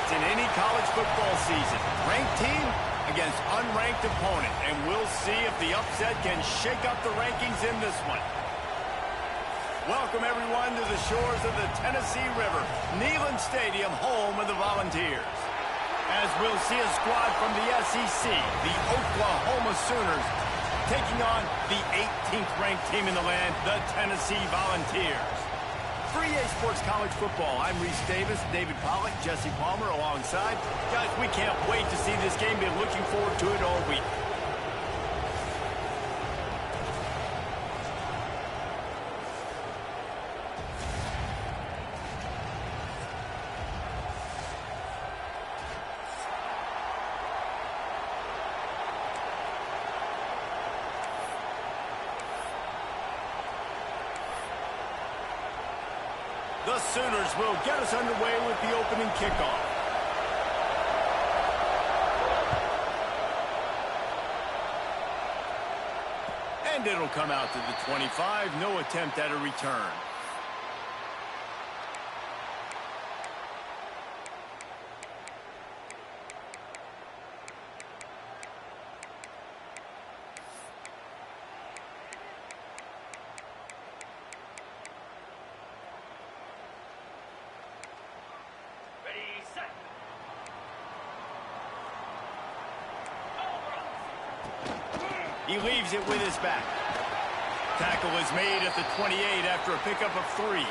fights in any college football season. Ranked team against unranked opponent. And we'll see if the upset can shake up the rankings in this one. Welcome, everyone, to the shores of the Tennessee River. Neyland Stadium, home of the Volunteers. As we'll see a squad from the SEC, the Oklahoma Sooners, taking on the 18th ranked team in the land, the Tennessee Volunteers. For EA Sports College Football, I'm Reese Davis, David Pollack, Jesse Palmer alongside. Guys, we can't wait to see this game. Been looking forward to it all week. The Sooners will get us underway with the opening kickoff. And it'll come out to the 25. No attempt at a return. He leaves it with his back. Tackle is made at the 28 after a pickup of 3.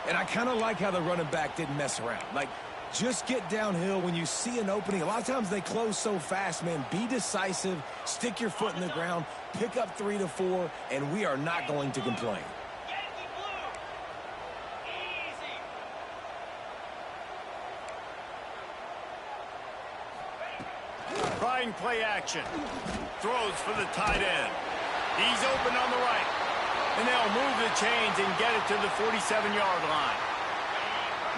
And I kind of like how the running back didn't mess around. Like, just get downhill when you see an opening. A lot of times they close so fast, man. Be decisive, stick your foot in the ground, pick up 3 to 4, and we are not going to complain. Trying play action. Throws for the tight end. He's open on the right. And they'll move the chains and get it to the 47-yard line.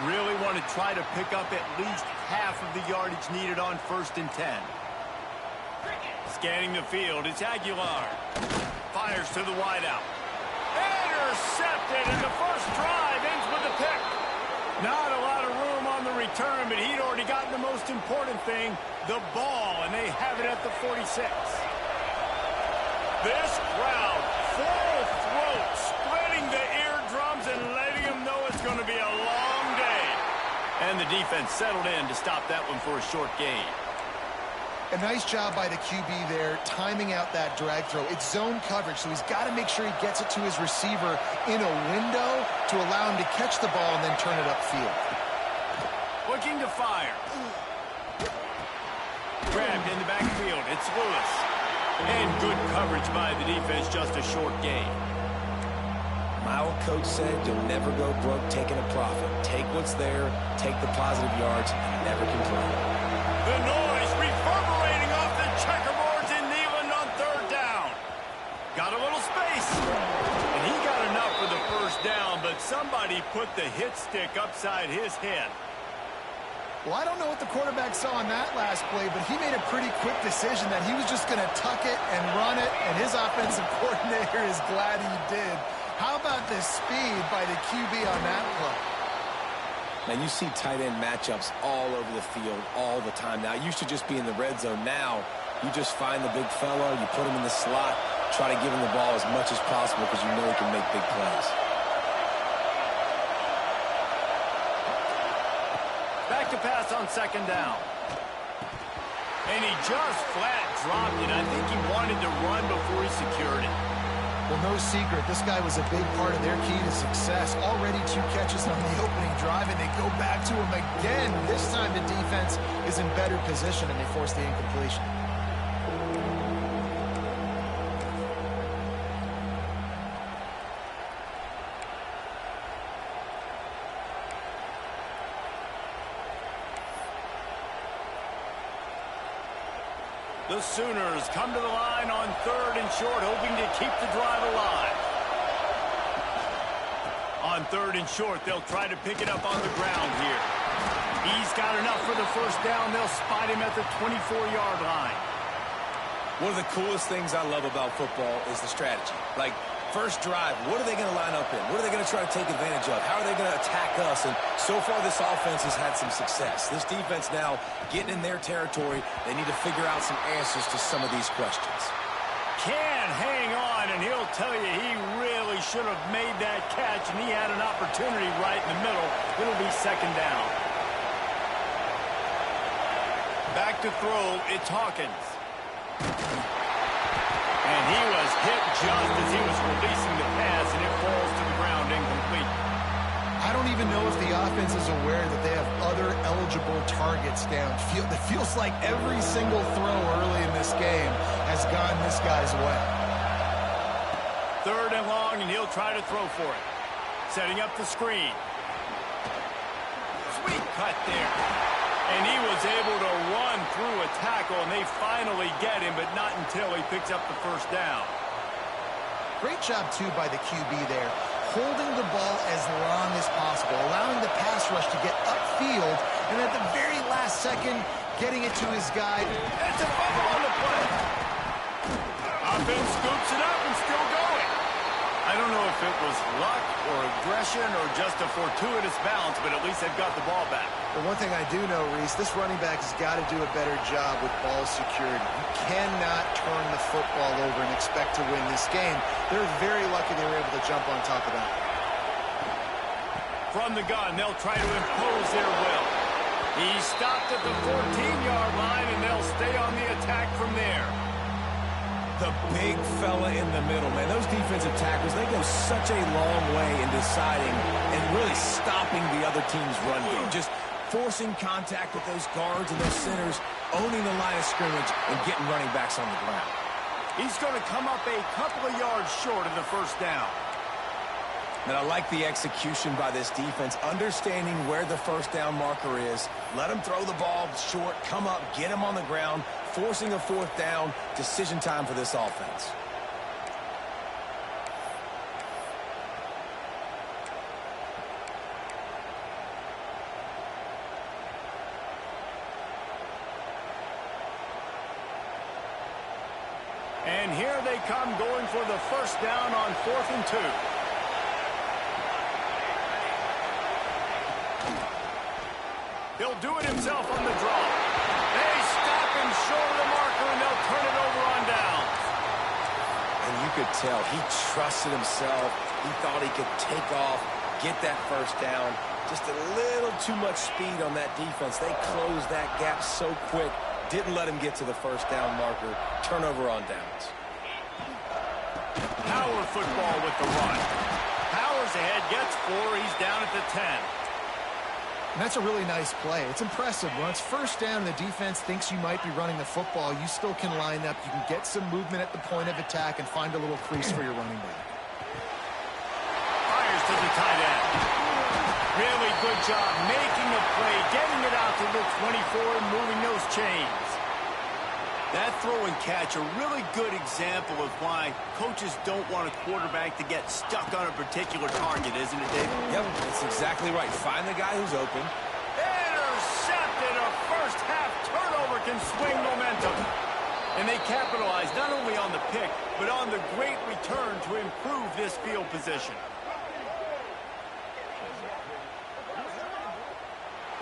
Really want to try to pick up at least half of the yardage needed on 1st and 10. Scanning the field, it's Aguilar. Fires to the wideout. Intercepted, and the first drive ends with a pick. Not a lot of room on the return, but he'd already gotten the most important thing, the ball, and they have it at the 46. This crowd, full throat, spreading the eardrums and letting them know it's going to be a long day. And the defense settled in to stop that one for a short gain. A nice job by the QB there, timing out that drag throw. It's zone coverage, so he's got to make sure he gets it to his receiver in a window to allow him to catch the ball and then turn it upfield. Looking to fire. Grabbed in the backfield. It's Lewis. And good coverage by the defense, just a short gain. My old coach said you'll never go broke taking a profit. Take what's there, take the positive yards, and never complain. The noise reverberating off the checkerboards in Neyland on 3rd down. Got a little space. And he got enough for the first down, but somebody put the hit stick upside his head. Well, I don't know what the quarterback saw on that last play, but he made a pretty quick decision that he was just going to tuck it and run it, and his offensive coordinator is glad he did. How about the speed by the QB on that play? Man, you see tight end matchups all over the field all the time now. It used to just be in the red zone. Now, you just find the big fella, you put him in the slot, try to give him the ball as much as possible because you know he can make big plays. Back to pass on 2nd down. And he just flat dropped it. I think he wanted to run before he secured it. Well, no secret, this guy was a big part of their key to success. Already 2 catches on the opening drive, and they go back to him again. This time the defense is in better position, and they force the incompletion. The Sooners come to the line on 3rd and short, hoping to keep the drive alive. On 3rd and short, they'll try to pick it up on the ground here. He's got enough for the first down. They'll spot him at the 24-yard line. One of the coolest things I love about football is the strategy. Like, First drive, what are they going to line up in? What are they going to try to take advantage of? How are they going to attack us? And so far, this offense has had some success. This defense now getting in their territory. They need to figure out some answers to some of these questions. Can hang on, and he'll tell you he really should have made that catch, and he had an opportunity right in the middle. It'll be second down. Back to throw, it's Hawkins. And he was hit just as he was releasing the pass, and it falls to the ground incomplete. I don't even know if the offense is aware that they have other eligible targets downfield. It feels like every single throw early in this game has gone this guy's way. Third and long, and he'll try to throw for it. Setting up the screen. Sweet cut there. And he was able to run through a tackle, and they finally get him, but not until he picks up the first down. Great job, too, by the QB there, holding the ball as long as possible, allowing the pass rush to get upfield, and at the very last second, getting it to his guy. It's a fumble on the play. Offense scoops it up and still going. I don't know if it was luck or aggression or just a fortuitous bounce, but at least they've got the ball back. But one thing I do know, Reese, this running back has got to do a better job with ball security. You cannot turn the football over and expect to win this game. They're very lucky they were able to jump on top of that. From the gun, they'll try to impose their will. He stopped at the 14-yard line, and they'll stay on the attack from there. The big fella in the middle, man. Those defensive tackles, they go such a long way in deciding and really stopping the other team's run game. Just forcing contact with those guards and those centers, owning the line of scrimmage, and getting running backs on the ground. He's going to come up a couple of yards short of the first down. And I like the execution by this defense, understanding where the first down marker is. Let him throw the ball short, come up, get him on the ground, forcing a fourth down. Decision time for this offense. And here they come going for the first down on 4th and 2. He'll do it himself on the draw. They stop him short of the marker, and they'll turn it over on downs. And you could tell he trusted himself. He thought he could take off, get that first down. Just a little too much speed on that defense. They closed that gap so quick. Didn't let him get to the first down marker. Turnover on downs. Power football with the run. Powers ahead, gets 4. He's down at the 10. And that's a really nice play. It's impressive. When it's first down and the defense thinks you might be running the football, you still can line up. You can get some movement at the point of attack and find a little crease for your running back. Fires to the tight end. Really good job making the play, getting it out to the 24 and moving those chains. That throw and catch, a really good example of why coaches don't want a quarterback to get stuck on a particular target, isn't it, David? Yep, that's exactly right. Find the guy who's open. Intercepted. A first-half turnover can swing momentum. And they capitalize not only on the pick, but on the great return to improve this field position.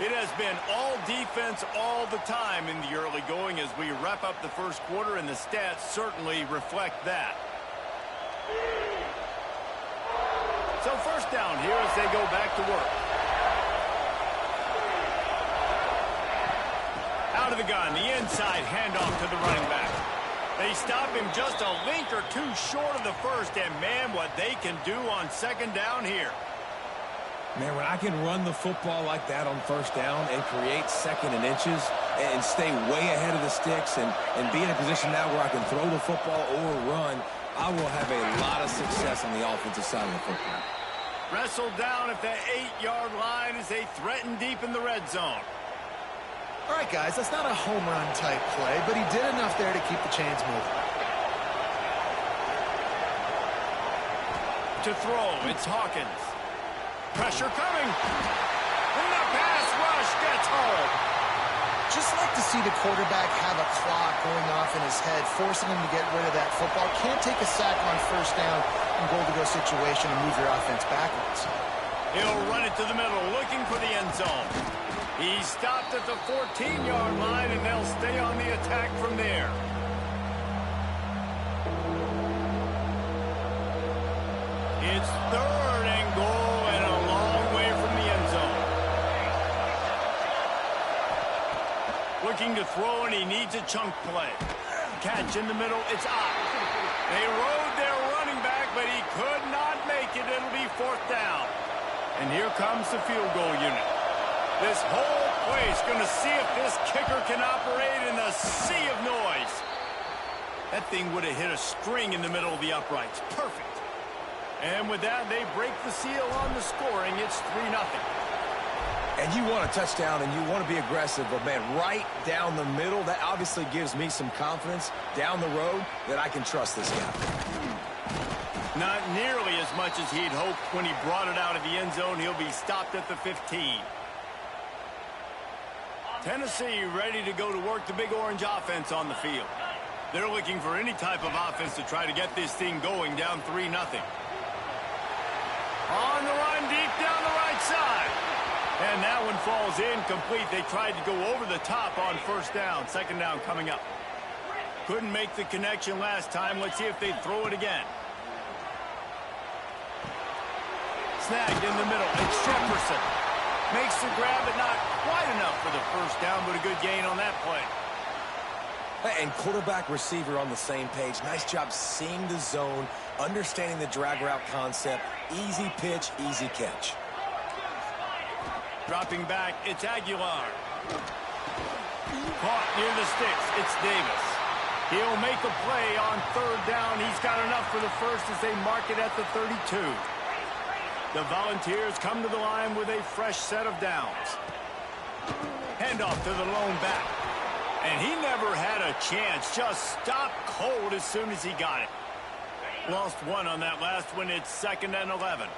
It has been all defense all the time in the early going as we wrap up the first quarter, and the stats certainly reflect that. So first down here as they go back to work. Out of the gun, the inside handoff to the running back. They stop him just a link or two short of the first, and man, what they can do on second down here. Man, when I can run the football like that on first down and create second and inches and stay way ahead of the sticks and be in a position now where I can throw the football or run, I will have a lot of success on the offensive side of the football. Wrestled down at the 8-yard line as they threaten deep in the red zone. All right, guys, that's not a home run type play, but he did enough there to keep the chains moving. To throw, it's Hawkins. Pressure coming. And the pass rush gets home. Just like to see the quarterback have a clock going off in his head, forcing him to get rid of that football. Can't take a sack on first down, second goal-to-go situation and move your offense backwards. He'll run it to the middle, looking for the end zone. He stopped at the 14-yard line, and they'll stay on the attack from there. It's third and goal and a long way from the end zone. Looking to throw, and he needs a chunk play. Catch in the middle, it's out. They rode their running back, but he could not make it. It'll be fourth down. And here comes the field goal unit. This whole place going to see if this kicker can operate in a sea of noise. That thing would have hit a string in the middle of the uprights. Perfect. And with that, they break the seal on the scoring. It's 3-0. And you want a touchdown and you want to be aggressive, but man, right down the middle, that obviously gives me some confidence down the road that I can trust this guy. Not nearly as much as he'd hoped when he brought it out of the end zone. He'll be stopped at the 15. Tennessee ready to go to work the Big Orange offense on the field. They're looking for any type of offense to try to get this thing going, down 3-0. On the run, deep down the right side. And that one falls incomplete. They tried to go over the top on first down. Second down coming up. Couldn't make the connection last time. Let's see if they throw it again. Snagged in the middle. It's Jefferson. Makes the grab, but not quite enough for the first down, but a good gain on that play. And quarterback receiver on the same page. Nice job seeing the zone, understanding the drag route concept. Easy pitch, easy catch. Dropping back, it's Aguilar. Caught near the sticks, it's Davis. He'll make a play on third down. He's got enough for the first as they mark it at the 32. The Volunteers come to the line with a fresh set of downs. Handoff to the lone back. And he never had a chance. Just stopped cold as soon as he got it. Lost one on that last one. It's 2nd and 11.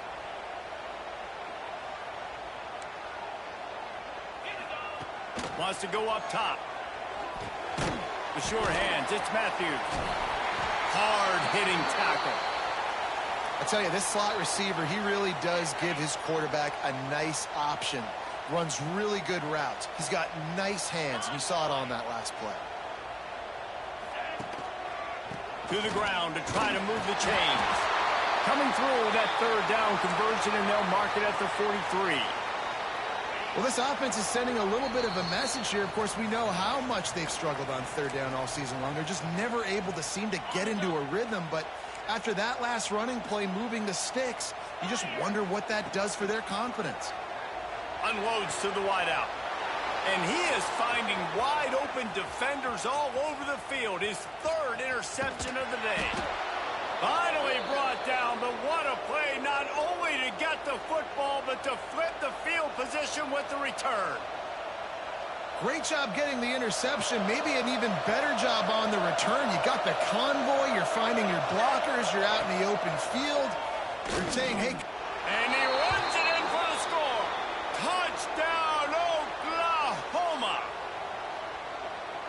Wants to go up top. The sure hands. It's Matthews. Hard-hitting tackle. I tell you, this slot receiver, he really does give his quarterback a nice option. Runs really good routes. He's got nice hands, and you saw it on that last play. To the ground to try to move the chains. Coming through that third down conversion, and they'll mark it at the 43. Well, this offense is sending a little bit of a message here. Of course, we know how much they've struggled on third down all season long. They're just never able to seem to get into a rhythm, but after that last running play moving the sticks, you just wonder what that does for their confidence. Unloads to the wideout. And he is finding wide-open defenders all over the field. His third interception of the day. Finally brought down, but what a play, not only to get the football, but to flip the field position with the return. Great job getting the interception, maybe an even better job on the return. You got the convoy, you're finding your blockers, you're out in the open field. You're saying, hey. And he runs it in for the score. Touchdown, Oklahoma.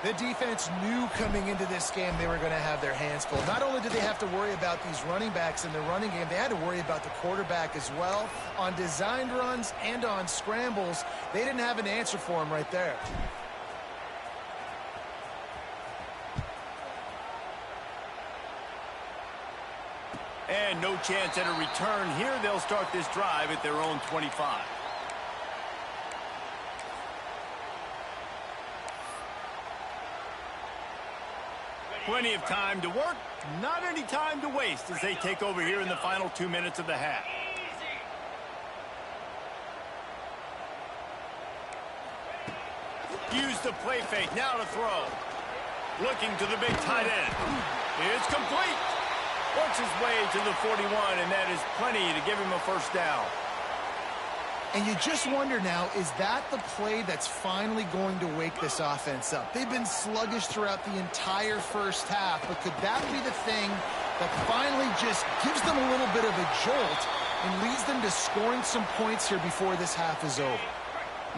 The defense knew coming into this game they were going to have their hands full. Not only did they have to worry about these running backs in the running game, they had to worry about the quarterback as well. On designed runs and on scrambles, they didn't have an answer for him right there. And no chance at a return here. They'll start this drive at their own 25. Plenty of time to work, not any time to waste as they take over here in the final 2 minutes of the half. Use the play fake, now to throw. Looking to the big tight end. It's complete. Works his way to the 41, and that is plenty to give him a first down. And you just wonder now, is that the play that's finally going to wake this offense up? They've been sluggish throughout the entire first half, but could that be the thing that finally just gives them a little bit of a jolt and leads them to scoring some points here before this half is over?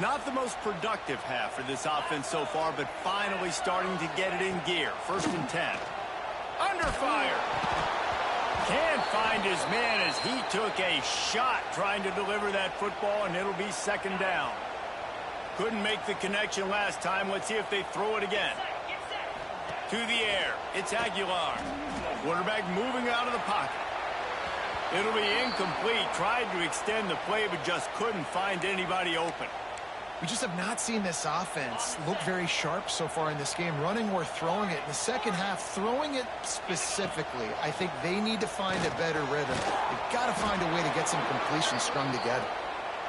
Not the most productive half for this offense so far, but finally starting to get it in gear. 1st and 10. Under fire. Can't find his man as he took a shot trying to deliver that football, and it'll be second down. Couldn't make the connection last time. Let's see if they throw it again. To the air. It's Aguilar. Quarterback moving out of the pocket. It'll be incomplete. Tried to extend the play, but just couldn't find anybody open. We just have not seen this offense look very sharp so far in this game, running or throwing it. In the second half, throwing it specifically, I think they need to find a better rhythm. They've got to find a way to get some completions strung together.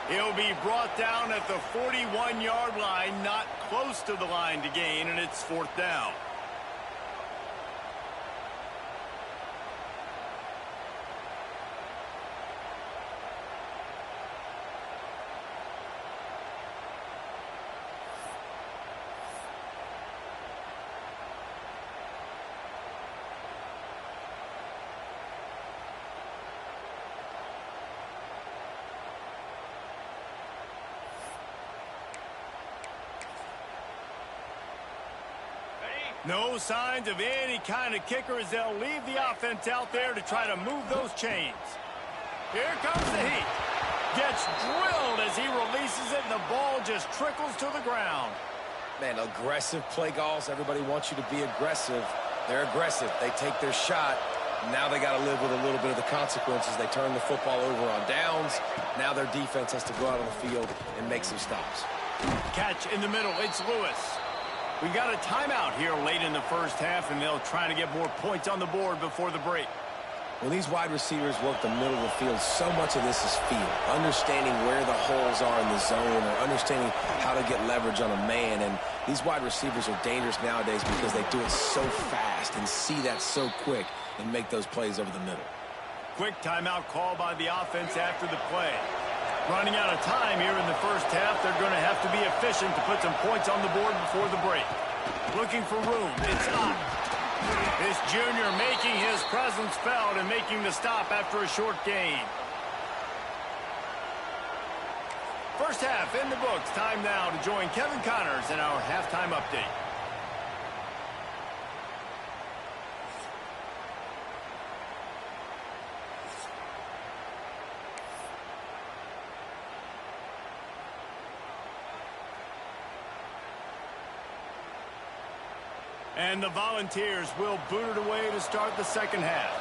He'll be brought down at the 41-yard line, not close to the line to gain, and it's fourth down. No signs of any kind of kicker as they'll leave the offense out there to try to move those chains. Here comes the heat. Gets drilled as he releases it, and the ball just trickles to the ground. Man, aggressive play calls. Everybody wants you to be aggressive. They're aggressive. They take their shot. Now they got to live with a little bit of the consequences. They turn the football over on downs. Now their defense has to go out on the field and make some stops. Catch in the middle. It's Lewis. We got a timeout here late in the first half, and they'll try to get more points on the board before the break. When these wide receivers work the middle of the field, so much of this is feel. Understanding where the holes are in the zone, or understanding how to get leverage on a man. And these wide receivers are dangerous nowadays because they do it so fast and see that so quick and make those plays over the middle. Quick timeout call by the offense after the play. Running out of time here in the first half. They're going to have to be efficient to put some points on the board before the break. Looking for room. It's up. This junior making his presence felt and making the stop after a short gain. First half in the books. Time now to join Kevin Connors in our halftime update. And the Volunteers will boot it away to start the second half.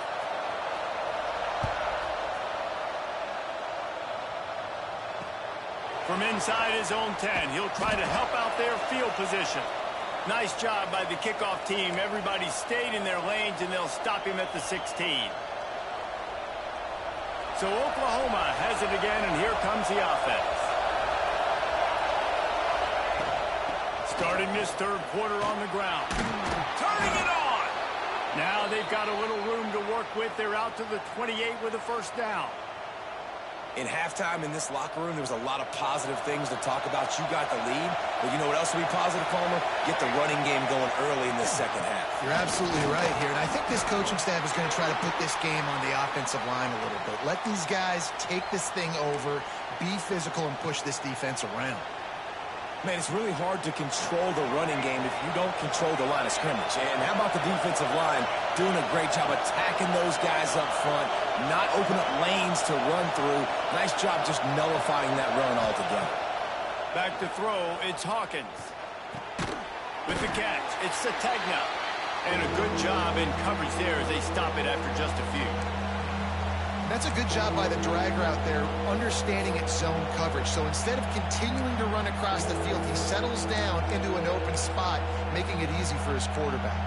From inside his own 10, he'll try to help out their field position. Nice job by the kickoff team. Everybody stayed in their lanes, and they'll stop him at the 16. So Oklahoma has it again, and here comes the offense. Starting this third quarter on the ground. Turning it on! Now they've got a little room to work with. They're out to the 28 with a first down. In halftime in this locker room, there was a lot of positive things to talk about. You got the lead, but you know what else will be positive, Palmer? Get the running game going early in the second half. You're absolutely right here, and I think this coaching staff is going to try to put this game on the offensive line a little bit. Let these guys take this thing over, be physical, and push this defense around. Man, it's really hard to control the running game if you don't control the line of scrimmage. And how about the defensive line doing a great job attacking those guys up front, not open up lanes to run through. Nice job just nullifying that run altogether. Back to throw, it's Hawkins. With the catch, it's Sategna. And a good job in coverage there as they stop it after just a few. That's a good job by the drag route there, understanding its zone coverage. So instead of continuing to run across the field, he settles down into an open spot, making it easy for his quarterback.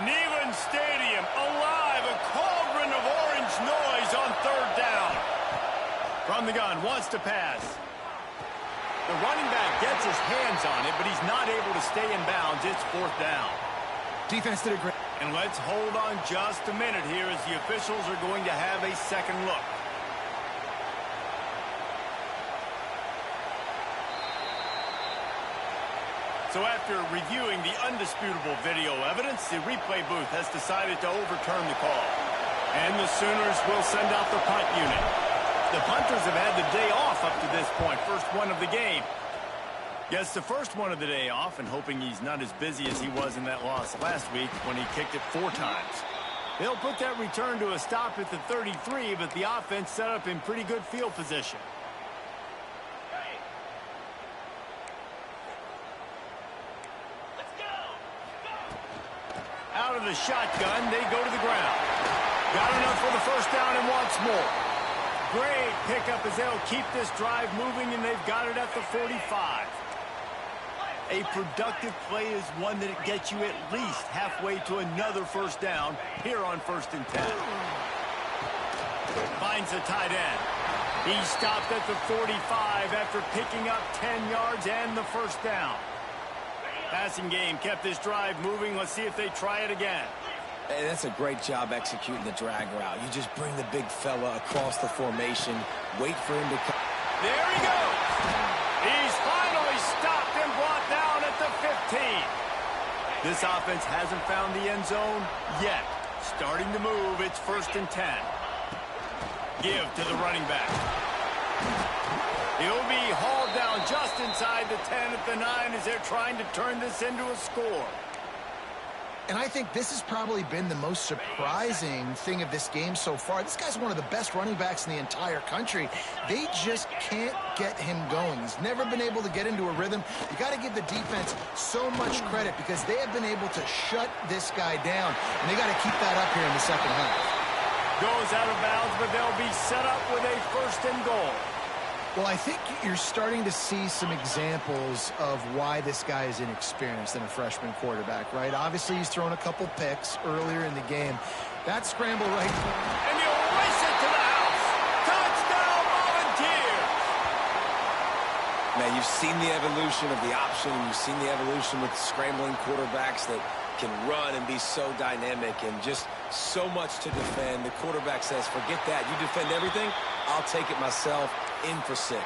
Neyland Stadium alive, a cauldron of orange noise on third down. From the gun, wants to pass. The running back gets his hands on it, but he's not able to stay in bounds. It's fourth down. Defense did a great... And let's hold on just a minute here as the officials are going to have a second look. So after reviewing the undisputable video evidence, the replay booth has decided to overturn the call. And the Sooners will send out the punt unit. The punters have had the day off up to this point, first one of the game. Gets the first one of the day off and hoping he's not as busy as he was in that loss last week when he kicked it 4 times. They'll put that return to a stop at the 33, but the offense set up in pretty good field position. Out of the shotgun, they go to the ground. Got enough for the first down and wants more. Great pickup as they'll keep this drive moving, and they've got it at the 45. A productive play is one that it gets you at least halfway to another first down here on 1st and 10. Finds the tight end. He stopped at the 45 after picking up 10 yards and the first down. Passing game kept this drive moving. Let's see if they try it again. Hey, that's a great job executing the drag route. You just bring the big fella across the formation, wait for him to come. There he goes. He's finally stopped and brought down at the 15. This offense hasn't found the end zone yet. Starting to move, it's 1st and 10. Give to the running back. He'll be hauled down just inside the 10 at the 9 as they're trying to turn this into a score. And I think this has probably been the most surprising thing of this game so far. This guy's one of the best running backs in the entire country. They just can't get him going. He's never been able to get into a rhythm. You got to give the defense so much credit because they have been able to shut this guy down. And they got to keep that up here in the second half. Goes out of bounds, but they'll be set up with a 1st and goal. Well, I think you're starting to see some examples of why this guy is inexperienced in a freshman quarterback, right? Obviously, he's thrown a couple picks earlier in the game. That scramble right... And you race it to the house. Touchdown, Volunteers! Now, you've seen the evolution of the option. You've seen the evolution with scrambling quarterbacks that can run and be so dynamic and just so much to defend. The quarterback says, forget that. You defend everything, I'll take it myself. In for 6.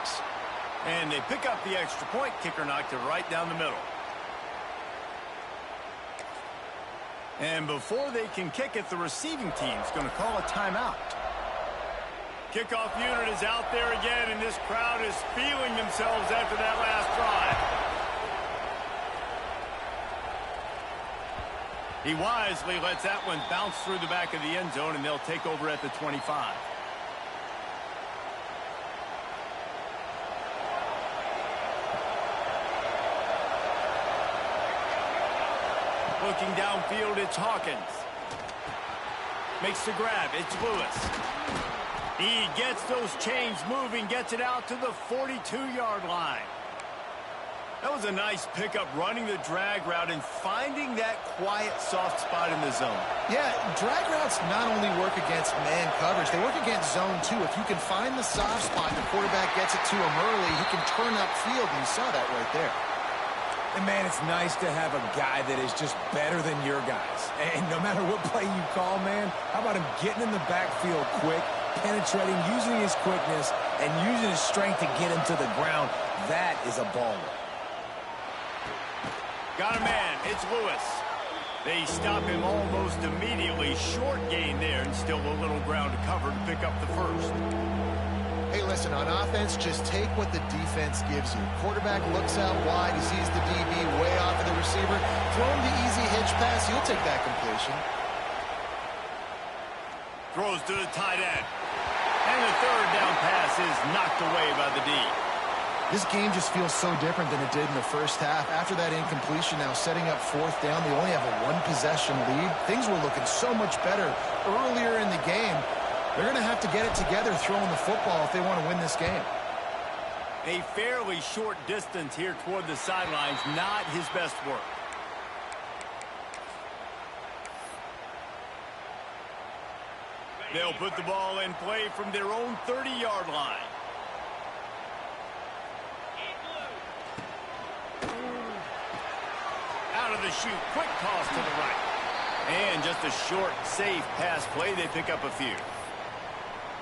And they pick up the extra point. Kicker knocked it right down the middle. And before they can kick it, the receiving team's going to call a timeout. Kickoff unit is out there again, and this crowd is feeling themselves after that last drive. He wisely lets that one bounce through the back of the end zone, and they'll take over at the 25. Looking downfield, it's Hawkins. Makes the grab, it's Lewis. He gets those chains moving, gets it out to the 42-yard line. That was a nice pickup, running the drag route and finding that quiet, soft spot in the zone. Yeah, drag routes not only work against man coverage, they work against zone too. If you can find the soft spot and the quarterback gets it to him early, he can turn upfield, and you saw that right there. And, man, it's nice to have a guy that is just better than your guys. And no matter what play you call, man, how about him getting in the backfield quick, penetrating, using his quickness, and using his strength to get him to the ground. That is a baller. Got a man. It's Lewis. They stop him almost immediately. Short gain there, and still a little ground to cover to pick up the first. Hey, listen, on offense, just take what the defense gives you. Quarterback looks out wide. He sees the DB way off of the receiver. Throw him the easy hitch pass. He'll take that completion. Throws to the tight end. And the 3rd down pass is knocked away by the D. This game just feels so different than it did in the first half. After that incompletion, now setting up 4th down, they only have a 1-possession lead. Things were looking so much better earlier in the game. They're going to have to get it together throwing the football if they want to win this game. A fairly short distance here toward the sidelines, not his best work. They'll put the ball in play from their own 30-yard line. Out of the chute, quick toss to the right. And just a short, safe pass play. They pick up a few.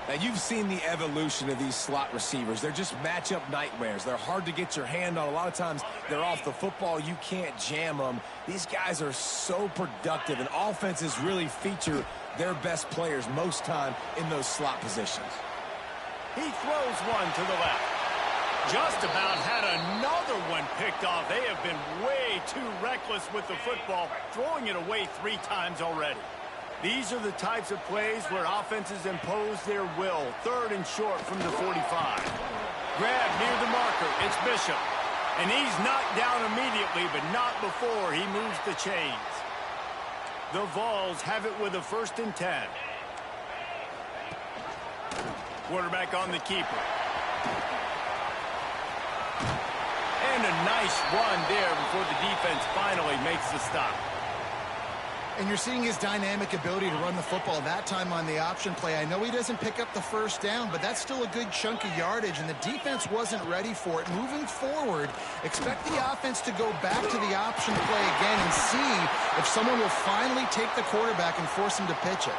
Now, you've seen the evolution of these slot receivers. They're just matchup nightmares. They're hard to get your hand on. A lot of times, they're off the football. You can't jam them. These guys are so productive, and offenses really feature their best players most time in those slot positions. He throws one to the left. Just about had another one picked off. They have been way too reckless with the football, throwing it away 3 times already. These are the types of plays where offenses impose their will. 3rd and short from the 45. Grab near the marker. It's Bishop. And he's knocked down immediately, but not before he moves the chains. The Vols have it with a 1st and 10. Quarterback on the keeper. And a nice run there before the defense finally makes the stop. And you're seeing his dynamic ability to run the football that time on the option play. I know he doesn't pick up the 1st down, but that's still a good chunk of yardage, and the defense wasn't ready for it. Moving forward, expect the offense to go back to the option play again and see if someone will finally take the quarterback and force him to pitch it.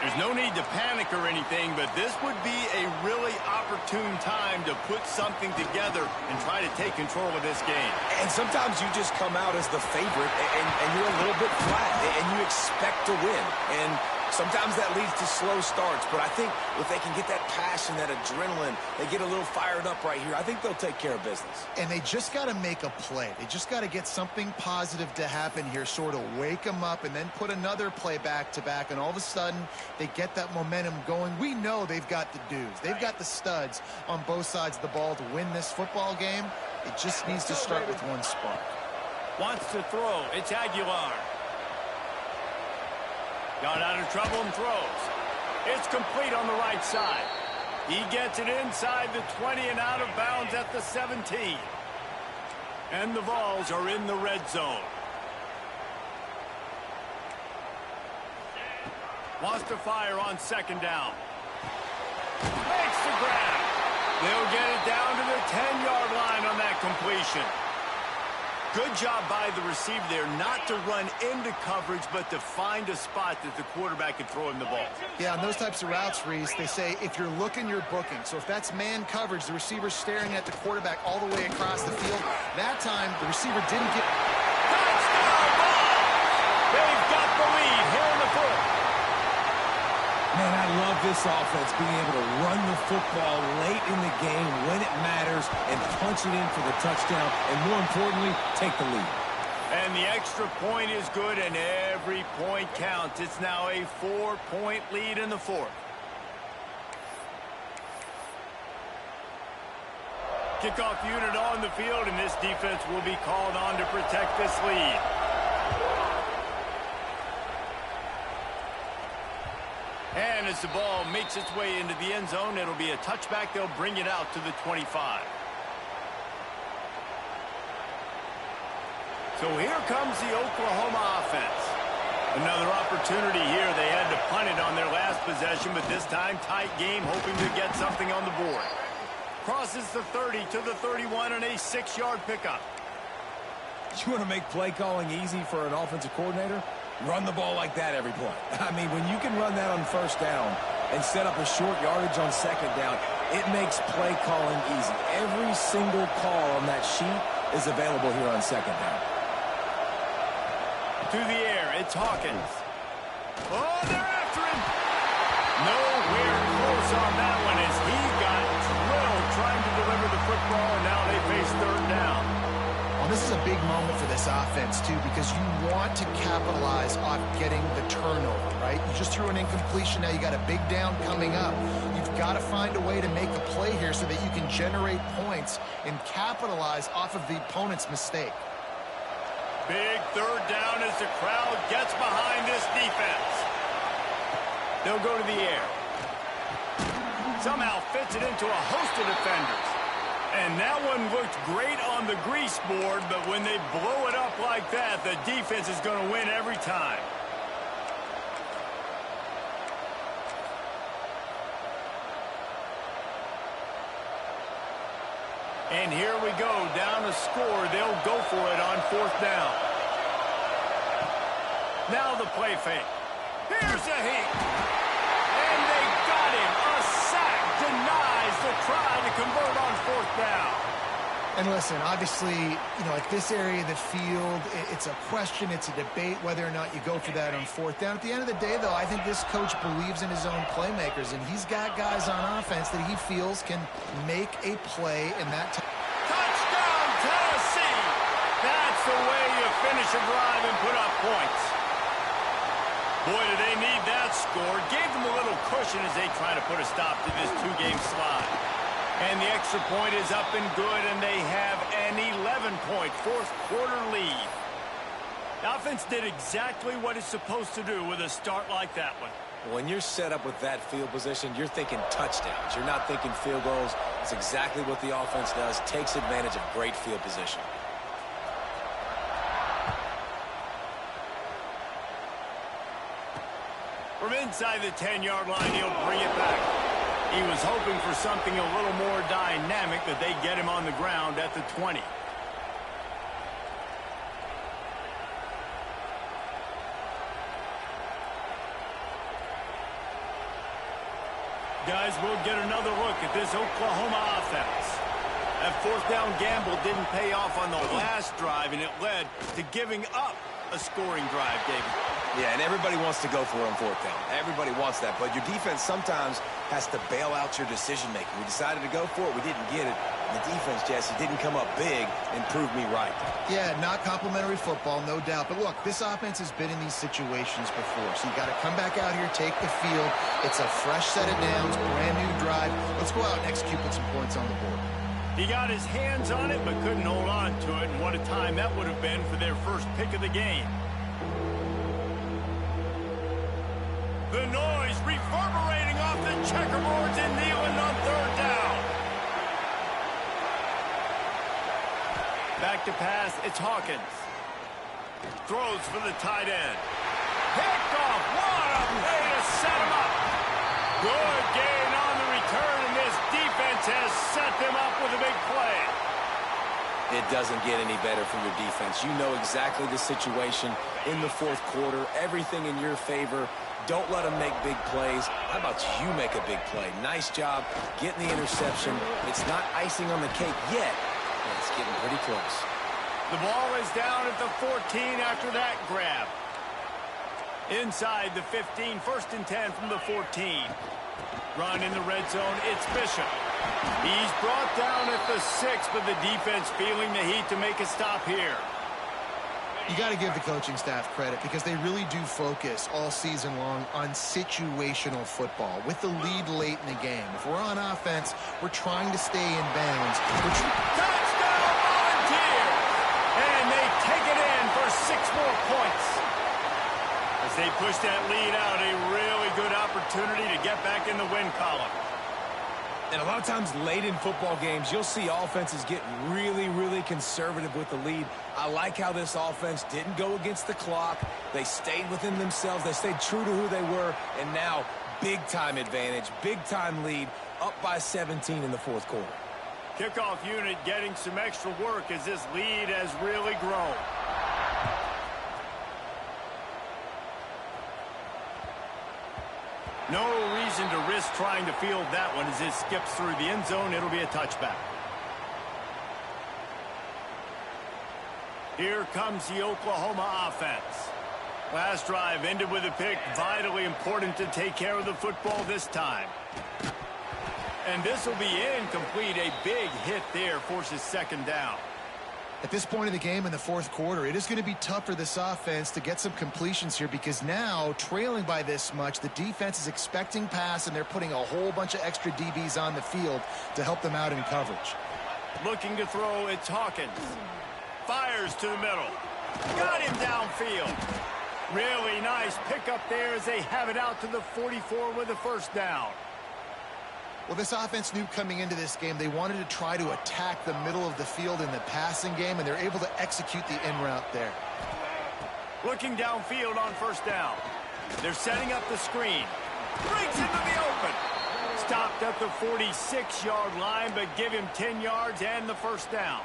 There's no need to panic or anything, but this would be a really opportune time to put something together and try to take control of this game. And sometimes you just come out as the favorite, and you're a little bit flat, and you expect to win. And sometimes that leads to slow starts, but I think if they can get that passion, that adrenaline, they get a little fired up right here, I think they'll take care of business. And they just got to make a play. They just got to get something positive to happen here, sort of wake them up, and then put another play back-to-back, and all of a sudden they get that momentum going. We know they've got the dudes. They've got the studs on both sides of the ball to win this football game. It just needs to start with one spark. Wants to throw. It's Aguilar. Got out of trouble and throws. It's complete on the right side. He gets it inside the 20 and out of bounds at the 17. And the Vols are in the red zone. Wants to fire on 2nd down. Makes the grab. They'll get it down to the 10-yard line on that completion. Good job by the receiver there not to run into coverage, but to find a spot that the quarterback can throw him the ball. Yeah, on those types of routes, Reese, they say if you're looking, you're booking. So if that's man coverage, the receiver's staring at the quarterback all the way across the field. That time, the receiver didn't get... Touchdown ball! They've got the lead here in the 4th. Man, I love this offense being able to run the football late in the game when it matters and punch it in for the touchdown, and more importantly, take the lead. And the extra point is good, and every point counts. It's now a 4-point lead in the 4th. Kickoff unit on the field, and this defense will be called on to protect this lead. And as the ball makes its way into the end zone, it'll be a touchback. They'll bring it out to the 25. So here comes the Oklahoma offense. Another opportunity here. They had to punt it on their last possession, but this time tight game, hoping to get something on the board. Crosses the 30 to the 31 and a 6-yard pickup. You want to make play calling easy for an offensive coordinator? Run the ball like that every play. I mean, when you can run that on 1st down and set up a short yardage on 2nd down, it makes play calling easy. Every single call on that sheet is available here on 2nd down. To the air, it's Hawkins. Oh, they're after him. Nowhere close on that one as he got drilled trying to deliver the football, and now they face 3rd down. Well, this is a big moment for this offense, too, because you want to capitalize on getting the turnover, right? You just threw an incompletion. Now you got a big down coming up. You've got to find a way to make a play here so that you can generate points and capitalize off of the opponent's mistake. Big 3rd down as the crowd gets behind this defense. They'll go to the air. Somehow fits it into a host of defenders. And that one looked great on the grease board, but when they blow it up like that, the defense is going to win every time. And here we go, down a score. They'll go for it on 4th down. Now the play fake. Here's a hit. And they got him. A sack denies the try to convert on 4th down. And And listen, obviously, at this area of the field, it's a question, it's a debate whether or not you go for that on fourth down. At the end of the day, though, I think this coach believes in his own playmakers, and he's got guys on offense that he feels can make a play in that time. Touchdown, Tennessee! That's the way you finish a drive and put up points. Boy, do they need that score. Gave them a little cushion as they try to put a stop to this two-game slide. And the extra point is up and good, and they have an 11-point fourth-quarter lead. The offense did exactly what it's supposed to do with a start like that one. When you're set up with that field position, you're thinking touchdowns. You're not thinking field goals. It's exactly what the offense does, takes advantage of great field position. From inside the 10-yard line, he'll bring it back. He was hoping for something a little more dynamic, that they get him on the ground at the 20. Guys, we'll get another look at this Oklahoma offense. That fourth down gamble didn't pay off on the last drive, and it led to giving up a scoring drive, David. Yeah, and everybody wants to go for it on fourth down. Everybody wants that, but your defense sometimes has to bail out your decision-making. We decided to go for it. We didn't get it. And the defense, Jesse, didn't come up big and prove me right. Yeah, not complimentary football, no doubt. But look, this offense has been in these situations before, so you got to come back out here, take the field. It's a fresh set of downs, brand new drive. Let's go out and execute with some points on the board. He got his hands on it, but couldn't hold on to it, and what a time that would have been for their first pick of the game. The noise reverberating off the checkerboards in Neyland on third down. Back to pass, it's Hawkins. Throws for the tight end. Picked off, what a play to set him up. Good gain on the return, and this defense has set them up with a big play. It doesn't get any better from your defense. You know exactly the situation in the fourth quarter, everything in your favor. Don't let them make big plays. How about you make a big play? Nice job getting the interception. It's not icing on the cake yet, but it's getting pretty close. The ball is down at the 14 after that grab. Inside the 15, 1st and 10 from the 14. Run in the red zone, it's Bishop. He's brought down at the 6, but the defense feeling the heat to make a stop here. You got to give the coaching staff credit because they really do focus all season long on situational football with the lead late in the game. If we're on offense, we're trying to stay in bounds. Touchdown, Volunteers! And they take it in for 6 more points. As they push that lead out, a really good opportunity to get back in the win column. And a lot of times late in football games, you'll see offenses get really, really conservative with the lead. I like how this offense didn't go against the clock. They stayed within themselves. They stayed true to who they were. And now, big-time advantage, big-time lead, up by 17 in the fourth quarter. Kickoff unit getting some extra work as this lead has really grown. No reason to risk trying to field that one as it skips through the end zone. It'll be a touchback. Here comes the Oklahoma offense. Last drive ended with a pick. Vitally important to take care of the football this time. And this will be incomplete. A big hit there forces 2nd down. At this point in the game in the fourth quarter, it is going to be tough for this offense to get some completions here because now, trailing by this much, the defense is expecting pass, and they're putting a whole bunch of extra DBs on the field to help them out in coverage. Looking to throw, it's Hawkins. Fires to the middle. Got him downfield. Really nice pickup there as they have it out to the 44 with a 1st down. Well, this offense knew coming into this game they wanted to try to attack the middle of the field in the passing game, and they're able to execute the in route there. Looking downfield on 1st down. They're setting up the screen. Breaks into the open. Stopped at the 46-yard line, but give him 10 yards and the 1st down.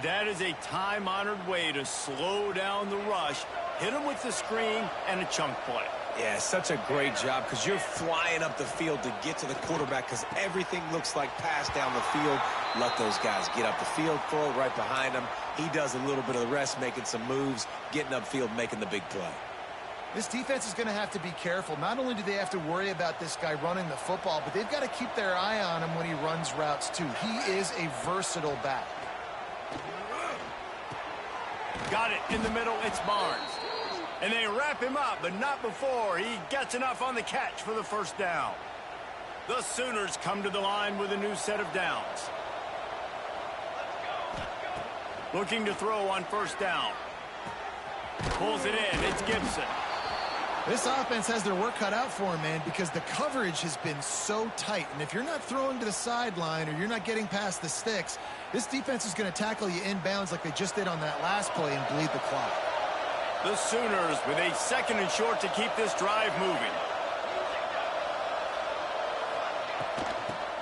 That is a time-honored way to slow down the rush, hit him with the screen, and a chunk play. Yeah, such a great job because you're flying up the field to get to the quarterback because everything looks like pass down the field. Let those guys get up the field, throw it right behind him. He does a little bit of the rest, making some moves, getting upfield, making the big play. This defense is going to have to be careful. Not only do they have to worry about this guy running the football, but they've got to keep their eye on him when he runs routes too. He is a versatile back. Got it in the middle. It's Barnes. And they wrap him up, but not before he gets enough on the catch for the first down. The Sooners come to the line with a new set of downs. Looking to throw on first down. Pulls it in. It's Gibson. This offense has their work cut out for him, man, because the coverage has been so tight. And if you're not throwing to the sideline or you're not getting past the sticks, this defense is going to tackle you inbounds like they just did on that last play and bleed the clock. The Sooners with a 2nd and short to keep this drive moving.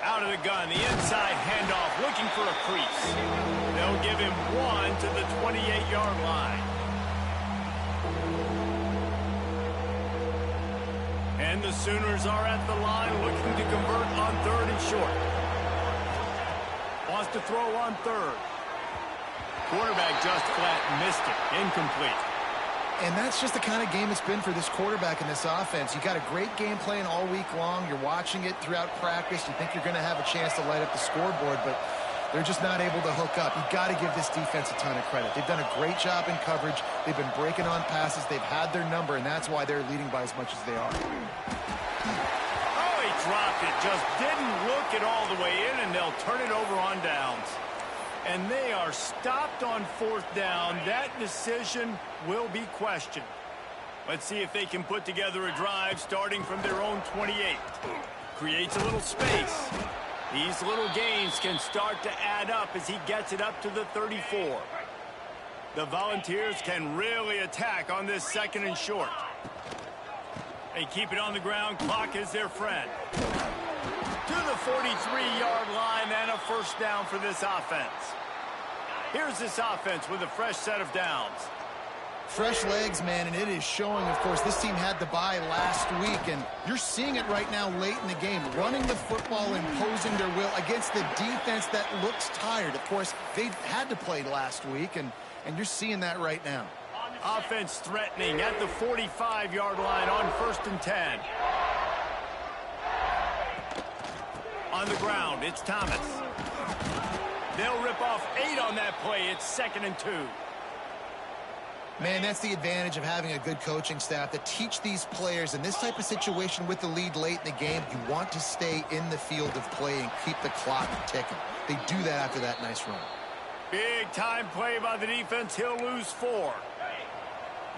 Out of the gun, the inside handoff, looking for a crease. They'll give him 1 to the 28-yard line. And the Sooners are at the line looking to convert on 3rd and short. Wants to throw on 3rd. Quarterback just flat missed it. Incomplete. And that's just the kind of game it's been for this quarterback in this offense. You got a great game plan all week long. You're watching it throughout practice. You think you're going to have a chance to light up the scoreboard, but they're just not able to hook up. You got to give this defense a ton of credit. They've done a great job in coverage. They've been breaking on passes. They've had their number, and that's why they're leading by as much as they are. Oh, he dropped it. Just didn't look it all the way in, and they'll turn it over on downs. And they are stopped on 4th down. That decision will be questioned. Let's see if they can put together a drive starting from their own 28. Creates a little space. These little gains can start to add up as he gets it up to the 34. The Volunteers can really attack on this 2nd and short. They keep it on the ground. Clock is their friend. To the 43-yard line and a first down for this offense. Here's this offense with a fresh set of downs. Fresh legs, man, and it is showing. Of course, this team had the bye last week, and you're seeing it right now late in the game. Running the football, imposing their will against the defense that looks tired. Of course, they had to play last week, and you're seeing that right now. Offense threatening at the 45-yard line on 1st and 10. On the ground, it's Thomas. They'll rip off 8 on that play. It's 2nd and 2. Man, that's the advantage of having a good coaching staff that teach these players in this type of situation with the lead late in the game. You want to stay in the field of play and keep the clock ticking. They do that after that nice run. Big time play by the defense. He'll lose 4.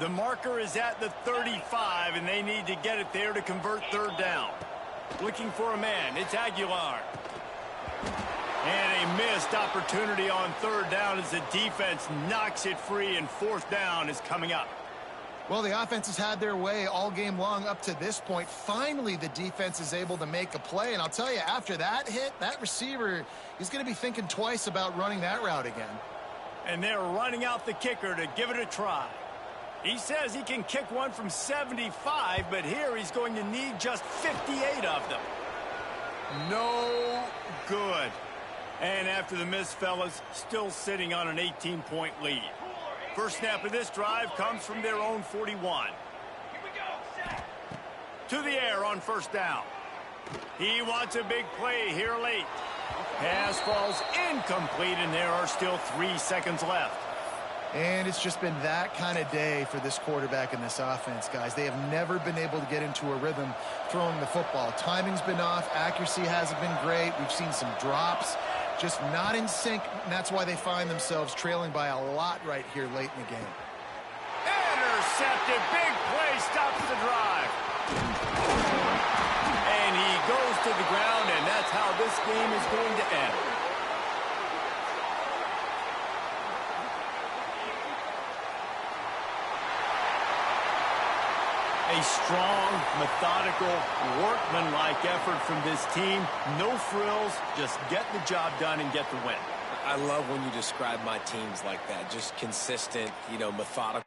The marker is at the 35, and they need to get it there to convert 3rd down. Looking for a man. It's Aguilar. And a missed opportunity on 3rd down as the defense knocks it free, and 4th down is coming up. Well, the offense has had their way all game long up to this point. Finally, the defense is able to make a play. And I'll tell you, after that hit, that receiver is going to be thinking twice about running that route again. And they're running out the kicker to give it a try. He says he can kick one from 75, but here he's going to need just 58 of them. No good. And after the miss, fellas, still sitting on an 18-point lead. First snap of this drive comes from their own 41. To the air on 1st down. He wants a big play here late. Pass falls incomplete, and there are still 3 seconds left. And it's just been that kind of day for this quarterback and this offense, guys. They have never been able to get into a rhythm throwing the football. Timing's been off. Accuracy hasn't been great. We've seen some drops. Just not in sync, and that's why they find themselves trailing by a lot right here late in the game. Intercepted. Big play stops the drive. And he goes to the ground, and that's how this game is going to end. A strong, methodical, workmanlike effort from this team. No frills, just get the job done and get the win. I love when you describe my teams like that. Just consistent, methodical.